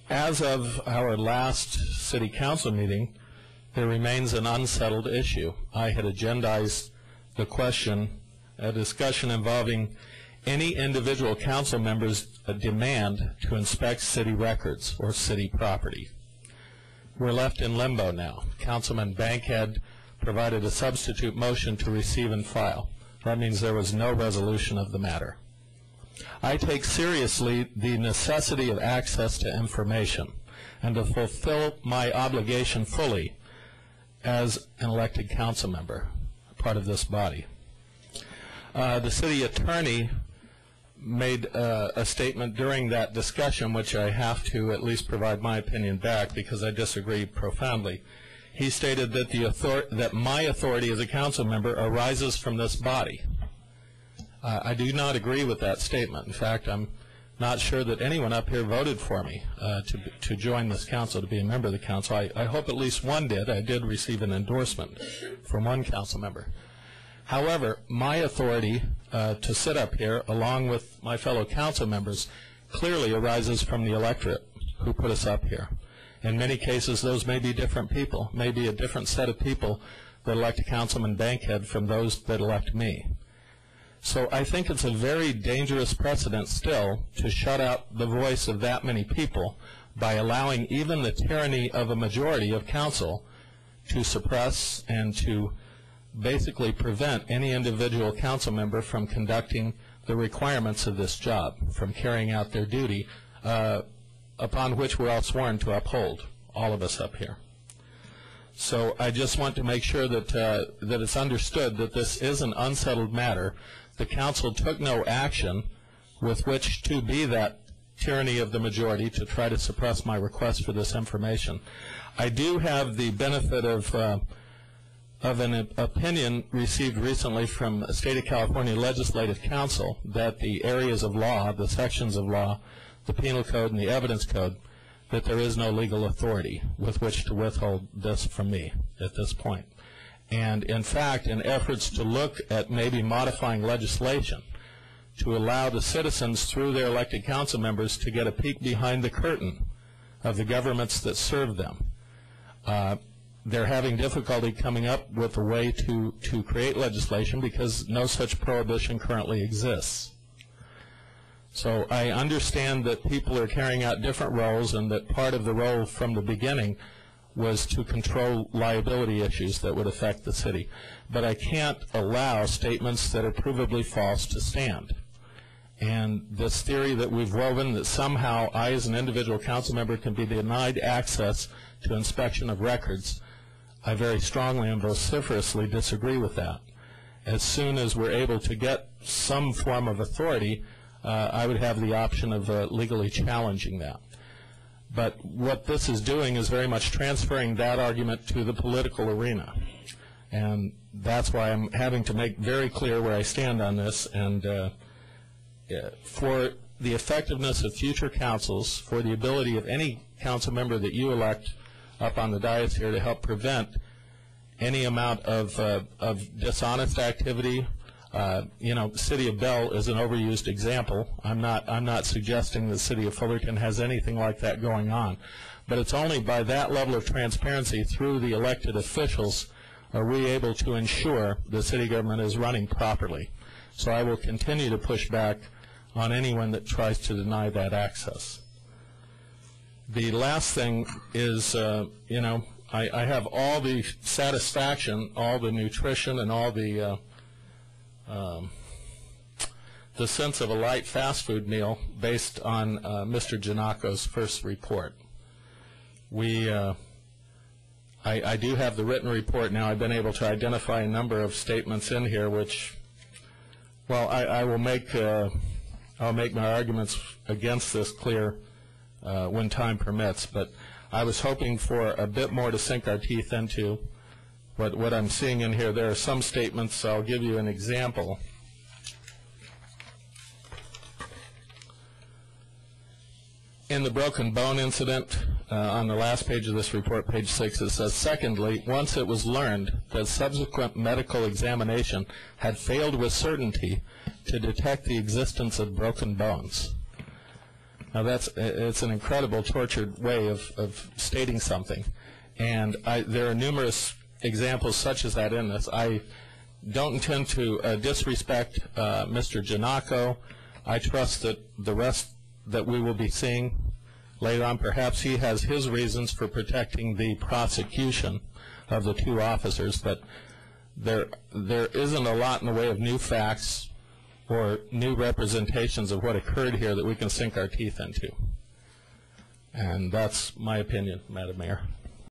As of our last city council meeting, there remains an unsettled issue. I had agendized the question, a discussion involving any individual council member's demand to inspect city records or city property. We're left in limbo now. Councilman Bankhead provided a substitute motion to receive and file. That means there was no resolution of the matter. I take seriously the necessity of access to information and to fulfill my obligation fully as an elected council member, part of this body. The city attorney made a statement during that discussion, which I have to at least provide my opinion back because I disagree profoundly. He stated that that my authority as a council member arises from this body. I do not agree with that statement. In fact, I'm not sure that anyone up here voted for me to join this council, to be a member of the council. I hope at least one did. I did receive an endorsement from one council member. However, my authority to sit up here, along with my fellow council members, clearly arises from the electorate who put us up here. In many cases, those may be different people, maybe a different set of people that elect Councilman Bankhead from those that elect me. So I think it's a very dangerous precedent still to shut out the voice of that many people by allowing even the tyranny of a majority of council to suppress and to basically prevent any individual council member from conducting the requirements of this job, from carrying out their duty upon which we're all sworn to uphold, all of us up here. So I just want to make sure that that it's understood that this is an unsettled matter. The council took no action with which to be that tyranny of the majority to try to suppress my request for this information. I do have the benefit of an opinion received recently from the State of California Legislative Council that the areas of law, the sections of law, the Penal Code and the Evidence Code, that there is no legal authority with which to withhold this from me at this point. And in fact, in efforts to look at maybe modifying legislation to allow the citizens through their elected council members to get a peek behind the curtain of the governments that serve them, they're having difficulty coming up with a way to create legislation because no such prohibition currently exists. So I understand that people are carrying out different roles and that part of the role from the beginning was to control liability issues that would affect the city. But I can't allow statements that are provably false to stand. And this theory that we've woven that somehow I as an individual council member can be denied access to inspection of records, I very strongly and vociferously disagree with that. As soon as we're able to get some form of authority, I would have the option of legally challenging that. But what this is doing is very much transferring that argument to the political arena. And that's why I'm having to make very clear where I stand on this. And for the effectiveness of future councils, for the ability of any council member that you elect up on the dais here to help prevent any amount of dishonest activity. You know, the city of Bell is an overused example. I'm not suggesting the city of Fullerton has anything like that going on, but it's only by that level of transparency through the elected officials are we able to ensure the city government is running properly. So I will continue to push back on anyone that tries to deny that access. The last thing is, you know, I have all the satisfaction, all the nutrition, and all the sense of a light fast food meal based on Mr. Giannaco's first report. I do have the written report now. I've been able to identify a number of statements in here which, well, I will make I'll make my arguments against this clear when time permits, but I was hoping for a bit more to sink our teeth into. What I'm seeing in here, there are some statements. I'll give you an example. In the broken bone incident, on the last page of this report, page 6, it says, secondly, once it was learned that subsequent medical examination had failed with certainty to detect the existence of broken bones. Now it's an incredible tortured way of stating something, and there are numerous examples such as that in this. I don't intend to disrespect Mr. Giannacco. I trust that the rest that we will be seeing later on, perhaps he has his reasons for protecting the prosecution of the two officers, but there isn't a lot in the way of new facts or new representations of what occurred here that we can sink our teeth into. And that's my opinion, Madam Mayor.